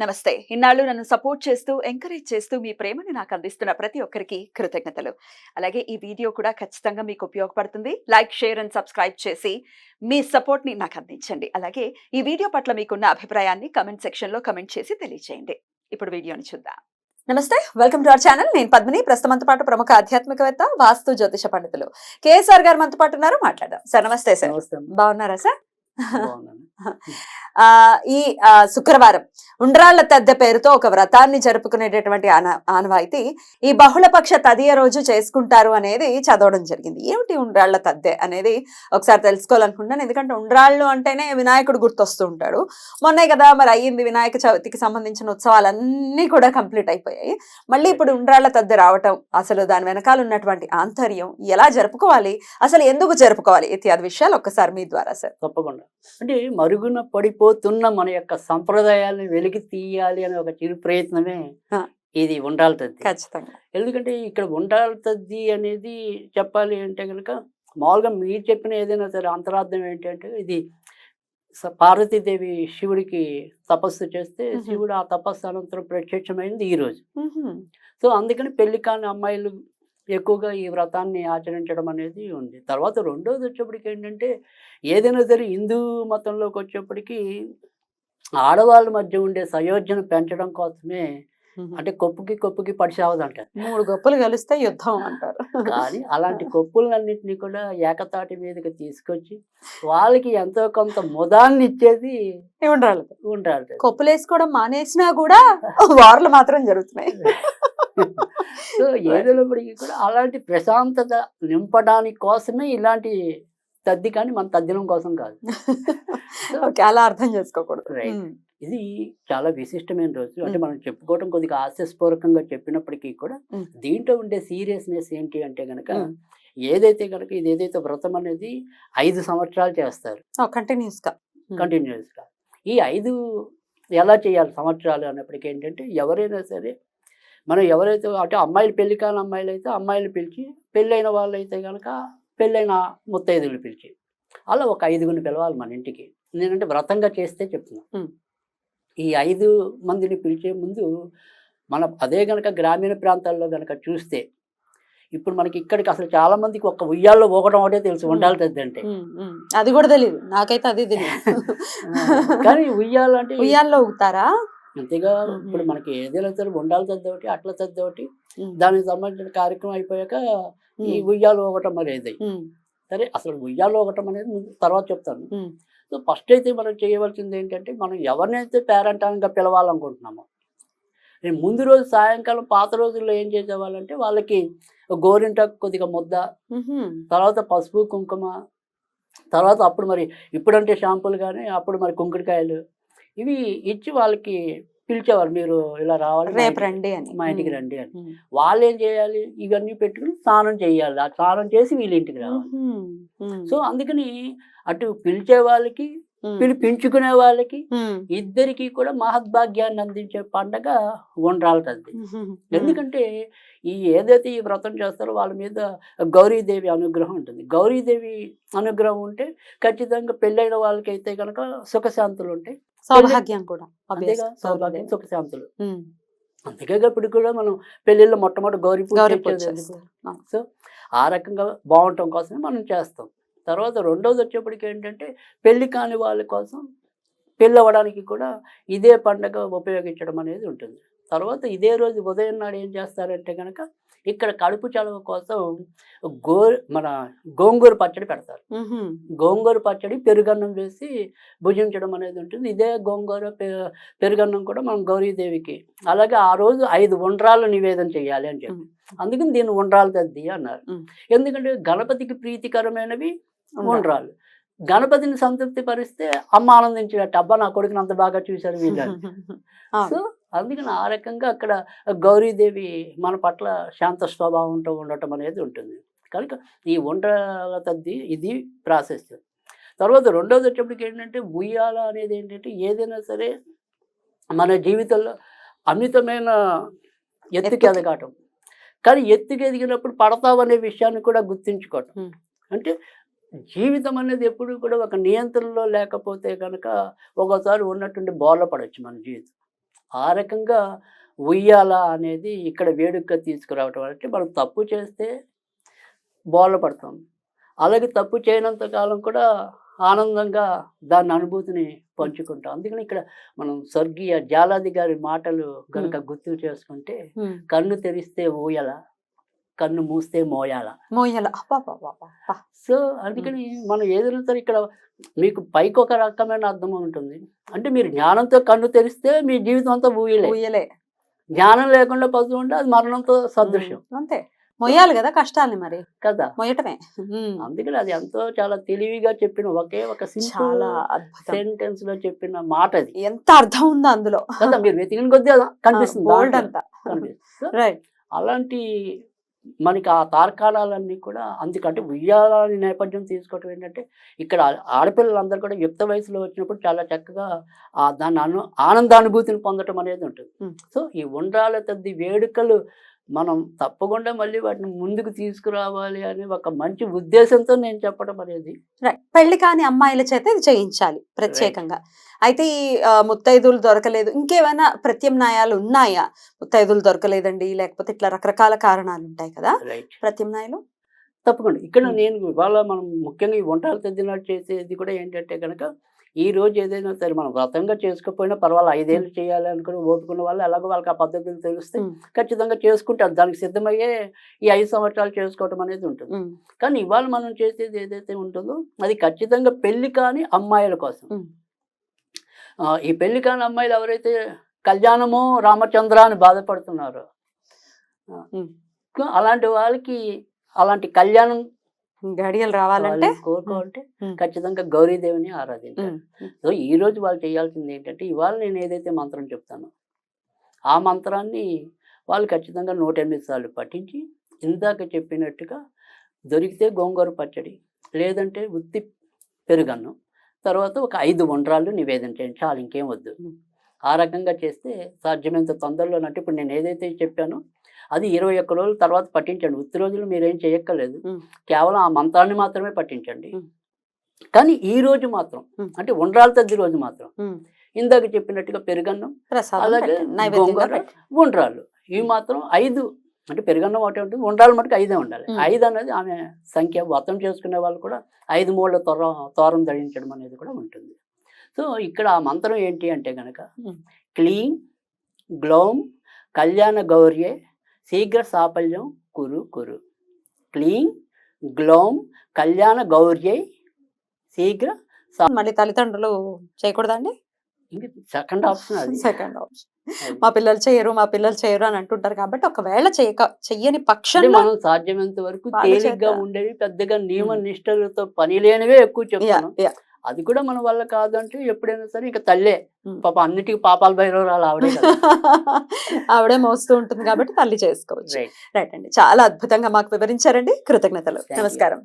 నమస్తే. ఇన్నాళ్ళు నన్ను సపోర్ట్ చేస్తూ, ఎంకరేజ్ చేస్తూ మీ ప్రేమని నాకు అందిస్తున్న ప్రతి ఒక్కరికి కృతజ్ఞతలు. అలాగే ఈ వీడియో కూడా ఖచ్చితంగా మీకు ఉపయోగపడుతుంది. లైక్, షేర్ అండ్ సబ్స్క్రైబ్ చేసి మీ సపోర్ట్‌ని నాకు అందించండి. అలాగే ఈ వీడియో పట్ల మీకున్న అభిప్రాయాన్ని కామెంట్ సెక్షన్‌లో కామెంట్ చేసి తెలియజేయండి. ఇప్పుడు వీడియోని చూద్దాం. నమస్తే. Welcome to our channel. నేను పద్మిని. ప్రస్తుతం మనతో పాటు ప్రముఖ ఆధ్యాత్మికవేత్త, వాస్తు జ్యోతిష పండితులు కేఎస్ఆర్ గారు మనతో పాటు ఉన్నారు. మాట్లాడదాం. సార్ నమస్తే సార్. నమస్తే అమ్మ. బాగున్నారా సార్? బాగున్నాను. ఈ శుక్రవారం ఉండ్రాళ్ల తద్దె పేరుతో ఒక వ్రతాన్ని జరుపుకునేటటువంటి ఆనవాయితీ ఈ బహుళపక్ష తదియ రోజు చేసుకుంటారు అనేది చదవడం జరిగింది. ఏమిటి ఉండ్రాళ్ల తద్దె అనేది ఒకసారి తెలుసుకోవాలనుకుంటున్నాను. ఎందుకంటే ఉండ్రాళ్ళు అంటేనే వినాయకుడు గుర్తొస్తూ ఉంటాడు. మొన్నే కదా మరి అయ్యింది, వినాయక చవితికి సంబంధించిన ఉత్సవాలన్నీ కూడా కంప్లీట్ అయిపోయాయి. మళ్ళీ ఇప్పుడు ఉండ్రాళ్ల తద్దె రావటం, అసలు దాని వెనకాల ఉన్నటువంటి ఆంతర్యం, ఎలా జరుపుకోవాలి, అసలు ఎందుకు జరుపుకోవాలి ఇత్యాది విషయాలు ఒక్కసారి మీ ద్వారా సార్. తప్పకుండా. అంటే మరుగున పడిపోతున్న మన యొక్క సంప్రదాయాలను వెలికి తీయాలి అనే ఒక చిరు ప్రయత్నమే ఇది ఉండ్రాళ్ళ తద్ది. ఖచ్చితంగా. ఎందుకంటే ఇక్కడ ఉండ్రాళ్ళ తద్ది అనేది చెప్పాలి అంటే కనుక మామూలుగా మీరు చెప్పిన ఏదైనా సరే అంతరార్థం ఏంటంటే ఇది పార్వతీదేవి శివుడికి తపస్సు చేస్తే శివుడు ఆ తపస్సు అనంతరం ప్రత్యక్షమైంది ఈ రోజు. సో అందుకని పెళ్లి కాని అమ్మాయిలు ఎక్కువగా ఈ వ్రతాన్ని ఆచరించడం అనేది ఉంది. తర్వాత రెండోది వచ్చేప్పటికి ఏంటంటే ఏదైనా సరే హిందూ మతంలోకి వచ్చేప్పటికి ఆడవాళ్ళ మధ్య ఉండే సయోధ్యను పెంచడం కోసమే, అంటే కొప్పుకి పడిసావదంటారు. 3 గొప్పలు కలిస్తే యుద్ధం అంటారు. కానీ అలాంటి కొప్పులన్నింటినీ కూడా ఏకతాటి మీదకి తీసుకొచ్చి వాళ్ళకి ఎంతో కొంత ముదాన్ని ఇచ్చేది ఉండాలి. కొప్పులు వేసుకోవడం మానేసినా కూడా వార్లు మాత్రం జరుగుతున్నాయి. సో ఏదైనప్పటికీ కూడా అలాంటి ప్రశాంతత నింపడానికి కోసమే ఇలాంటి తద్ది, కానీ మన తద్దినం కోసం కాదు. అలా అర్థం చేసుకోకూడదు. ఇది చాలా విశిష్టమైన రోజు. అంటే మనం చెప్పుకోవడం కొద్దిగా హాస్యస్పూర్వకంగా చెప్పినప్పటికీ కూడా దీంట్లో ఉండే సీరియస్నెస్ ఏంటి అంటే గనక ఏదైతే గనక ఇది ఏదైతే వ్రతం అనేది 5 సంవత్సరాలు చేస్తారు కంటిన్యూస్ గా. ఈ 5 ఎలా చేయాలి సంవత్సరాలు అన్నప్పటికీ ఏంటంటే ఎవరైనా సరే మనం ఎవరైతే అంటే అమ్మాయిలు పెళ్లి కాని అమ్మాయిలు అయితే అమ్మాయిలు పిలిచి, పెళ్ళైన వాళ్ళు అయితే కనుక పెళ్ళైన ముత్తైదులు పిలిచి, అలా ఒక 5గురిని పిలవాలి మన ఇంటికి. నేనంటే వ్రతంగా చేస్తే చెప్తున్నా. ఈ 5 మందిని పిలిచే ముందు మన అదే గనక గ్రామీణ ప్రాంతాల్లో గనక చూస్తే ఇప్పుడు మనకి ఇక్కడికి అసలు చాలా మందికి ఒక ఉయ్యాల్లో ఊగడం ఒకటే తెలుసు ఉండాలి తద్దంటే. అది కూడా తెలియదు నాకైతే, అది తెలియదు. కానీ ఉయ్యాలంటే ఉయ్యాల్లో ఊగుతారా? అంతేగా. ఇప్పుడు మనకి ఏదైనా సరే ఉండాలి తద్ది ఒకటి, అట్ల తద్ది ఒకటి, దానికి సంబంధించిన కార్యక్రమం అయిపోయాక ఈ ఉయ్యాలు ఊగటం అనేది. సరే, అసలు ఉయ్యాలు ఊగటం అనేది తర్వాత చెప్తాను. సో ఫస్ట్ అయితే మనం చేయవలసింది ఏంటంటే మనం ఎవరినైతే పేరంటానికి పిలవాలనుకుంటున్నామో నేను ముందు రోజు సాయంకాలం పాత రోజుల్లో ఏం చేసేవాళ్ళంటే వాళ్ళకి గోరింటాకు కొద్దిగా ముద్ద, తర్వాత పసుపు కుంకుమ, తర్వాత అప్పుడు మరి ఇప్పుడంటే షాంపూలు కానీ అప్పుడు మరి కుంకుడుకాయలు ఇవి ఇచ్చి వాళ్ళకి పిలిచేవారు. మీరు ఇలా రావాలి, రేపు రండి అని, మా ఇంటికి రండి అని. వాళ్ళు ఏం చేయాలి, ఇవన్నీ పెట్టుకుని స్నానం చేయాలి. ఆ స్నానం చేసి వీళ్ళ ఇంటికి రావాలి. సో అందుకని అటు పిలిచే వాళ్ళకి పిలిపించుకునే వాళ్ళకి ఇద్దరికి కూడా మహద్భాగ్యాన్ని అందించే పండగ ఉండ్రాళ్ళ తద్ది. ఎందుకంటే ఈ ఏదైతే ఈ వ్రతం చేస్తారో వాళ్ళ మీద గౌరీదేవి అనుగ్రహం ఉంటుంది. గౌరీదేవి అనుగ్రహం ఉంటే ఖచ్చితంగా పెళ్ళైన వాళ్ళకైతే కనుక సుఖశాంతులు ఉంటాయి, సౌభాగ్యం కూడా. అంతేగా, సౌభాగ్యం సుఖశాంతులు. అందుకే ఇప్పుడు కూడా మనం పెళ్ళిళ్ళు మొట్టమొదటి గౌరీ పూజ. సో ఆ రకంగా బాగుండటం కోసమే మనం చేస్తాం. తర్వాత రెండోది వచ్చేప్పటికి ఏంటంటే పెళ్లి కాని వాళ్ళ కోసం పెళ్ళి అవ్వడానికి కూడా ఇదే పండగ ఉపయోగించడం అనేది ఉంటుంది. తర్వాత ఇదే రోజు ఉదయం నాడు ఏం చేస్తారంటే కనుక ఇక్కడ కడుపు చలవ కోసం మన గోంగూర పచ్చడి పెడతారు. గోంగూర పచ్చడి పెరుగన్నం వేసి భుజించడం అనేది ఉంటుంది. ఇదే గోంగూర పెరుగన్నం కూడా మనం గౌరీదేవికి, అలాగే ఆ రోజు 5 ఉండ్రాళ్ళు నివేదన చేయాలి అని చెప్పి అందుకని దీన్ని ఉండ్రాళ్ళ తద్ది అన్నారు. ఎందుకంటే గణపతికి ప్రీతికరమైనవి ఉండ్రాళ్ళు. గణపతిని సంతృప్తి పరిస్తే అమ్మ ఆనందించినట్టు, అబ్బా నా కొడుకుని అంత బాగా చూశారు వీళ్ళు. సో అందుకని ఆ రకంగా అక్కడ గౌరీదేవి మన పట్ల శాంత స్వభావంతో ఉండటం అనేది ఉంటుంది. కనుక ఈ ఉండ్రాళ్ళ తద్ది ఇది ప్రాసెస్. తర్వాత రెండోది వచ్చేప్పటికి ఏంటంటే ఉయ్యాల అనేది ఏంటంటే ఏదైనా సరే మన జీవితంలో అమితమైన ఎత్తుకి ఎదగటం, కానీ ఎత్తుకి ఎదిగినప్పుడు పడతావనే విషయాన్ని కూడా గుర్తుంచుకోవటం. అంటే జీవితం అనేది ఎప్పుడు కూడా ఒక నియంత్రణలో లేకపోతే కనుక ఒకసారి ఉన్నట్టుండి బోర్ల పడవచ్చు మన జీవితం. ఆ రకంగా ఉయ్యాల అనేది ఇక్కడ వేడుకగా తీసుకురావటం అంటే మనం తప్పు చేస్తే బోర్ల పడతాం. అలాగే తప్పు చేయనంత కాలం కూడా ఆనందంగా దాని అనుభూతిని పంచుకుంటాం. అందుకని ఇక్కడ మనం స్వర్గీయ జాలాది గారి మాటలు గనుక గుర్తు చేసుకుంటే, కన్ను తెరిస్తే ఊయల, కన్ను మూస్తే మోయాల. మోయాల. సో అందుకని మనం ఏదైనా సరే ఇక్కడ మీకు పైకి ఒక రకమైన అర్థం ఉంటుంది. అంటే మీరు జ్ఞానంతో కన్ను తెరిస్తే మీ జీవితం అంతా ఊయలే. జ్ఞానం లేకుండా పశువు ఉంటే అది మరణంతో సదృశ్యం. అంతే. మొయ్యాలి కదా కష్టాన్ని, మరి కదా మొయ్యటమే. అందుకని అది ఎంతో చాలా తెలివిగా చెప్పిన ఒకే ఒక సింపుల్ సెంటెన్స్ లో చెప్పిన మాట. అది ఎంత అర్థం ఉందో అందులో కదా, మీరు వెతికిన కొద్దీ కనిపిస్తుంది. బోల్డ్ అంతా. రైట్. అలాంటి మనకి ఆ తార్కాణాలన్నీ కూడా అందుకంటే ఉయ్యాల నేపథ్యం తీసుకోవటం ఏంటంటే, ఇక్కడ ఆడపిల్లలందరూ కూడా యుక్త వయసులో వచ్చినప్పుడు చాలా చక్కగా దాన్ని ఆనందానుభూతిని పొందటం అనేది ఉంటుంది. సో ఈ ఉండ్రాల తద్ది వేడుకలు మనం తప్పకుండా మళ్ళీ వాటిని ముందుకు తీసుకురావాలి అని ఒక మంచి ఉద్దేశంతో నేను చెప్పడం అనేది. పెళ్లి కాని అమ్మాయిల చేత ఇది చేయించాలి ప్రత్యేకంగా. అయితే ఈ ముత్తైదులు దొరకలేదు, ఇంకేమైనా ప్రత్యామ్నాయాలు ఉన్నాయా? ముత్తైదులు దొరకలేదండి, లేకపోతే ఇట్లా రకరకాల కారణాలు ఉంటాయి కదా, ప్రత్యామ్నాయాలు? తప్పకుండా ఇక్కడ నేను ఇవాళ మనం ముఖ్యంగా ఈ వంటలు తెద్దినట్టు చేసేది కూడా ఏంటంటే కనుక, ఈ రోజు ఏదైనా సరే మనం వ్రతంగా చేసుకోకపోయినా పర్వాలేదు, 5 ఏళ్ళు చేయాలి అనుకుని ఓపుకున్న వాళ్ళు ఎలాగో వాళ్ళకి ఆ పద్ధతులు తెలిస్తే ఖచ్చితంగా చేసుకుంటారు. దానికి సిద్ధమయ్యే ఈ 5 సంవత్సరాలు చేసుకోవటం అనేది ఉంటుంది. కానీ ఇవాళ మనం చేసేది ఏదైతే ఉంటుందో అది ఖచ్చితంగా పెళ్లి కాని అమ్మాయిల కోసం. ఈ పెళ్లి కాని అమ్మాయిలు ఎవరైతే కళ్యాణమో రామచంద్ర అని బాధపడుతున్నారో, అలాంటి వాళ్ళకి అలాంటి కళ్యాణం గడియలు రావాలంటే కోరుకోవాలంటే ఖచ్చితంగా గౌరీదేవిని ఆరాధించాలి. సో ఈ రోజు వాళ్ళు చేయాల్సింది ఏంటంటే, ఇవాళ నేను ఏదైతే మంత్రం చెప్తానో ఆ మంత్రాన్ని వాళ్ళు ఖచ్చితంగా 108 సార్లు పఠించి, ఇందాక చెప్పినట్టుగా దొరికితే గోంగూర పచ్చడి, లేదంటే ఉత్తి పెరుగన్నం, తర్వాత ఒక 5 ఉండ్రాళ్ళు నివేదన చేయండి, చాలు, ఇంకేం వద్దు. ఆ రకంగా చేస్తే సాధ్యమైనంత తొందరలోనంటే ఇప్పుడు నేను ఏదైతే చెప్పానో అది 21 రోజుల తర్వాత పఠించండి. ఉత్తి రోజులు మీరేం చేయక్కర్లేదు, కేవలం ఆ మంత్రాన్ని మాత్రమే పఠించండి. కానీ ఈ రోజు మాత్రం అంటే ఉండ్రాల తద్ది రోజు మాత్రం ఇందాక చెప్పినట్టుగా పెరుగన్నం, అలాగే గోంగూర, ఉండ్రాళ్ళు, ఇవి మాత్రం 5 అంటే పెరుగన్నం ఒకటే ఉంటుంది, ఉండ్రాలు మటుకు 5 ఉండాలి. 5 అనేది ఆమె సంఖ్య. వ్రతం చేసుకునే వాళ్ళు కూడా 5 మూల తోరం ధరించడం అనేది కూడా ఉంటుంది. సో ఇక్కడ ఆ మంత్రం ఏంటి అంటే కనుక, క్లీం గ్లౌం కళ్యాణ గౌర్యే శీఘ్ర సాఫల్యం కురు కురు. క్లీం గ్లౌం కళ్యాణ గౌర్యై శీఘ్ర. మళ్ళీ తల్లిదండ్రులు చేయకూడదా అండి? సెకండ్ ఆప్షన్ అది. Second option. మా పిల్లలు చేయరు అని అంటుంటారు కాబట్టి, ఒకవేళ చెయ్యని పక్షంలో మనం సాధ్యమైనంత వరకు తేలిగ్గా ఉండేవి, పెద్దగా నియమ నిష్టలతో పని లేనివే ఎక్కువ చెప్తాను. అది కూడా మన వల్ల కాదంటే ఎప్పుడైనా సరే ఇంకా తల్లే పాప, అన్నిటికీ పాపాల భైరవరాలు ఆవిడే ఆవిడే మోస్తూ ఉంటుంది కాబట్టి తల్లి చేసుకోవచ్చు. రైట్ అండి, చాలా అద్భుతంగా మాకు వివరించారండి. కృతజ్ఞతలు. నమస్కారం.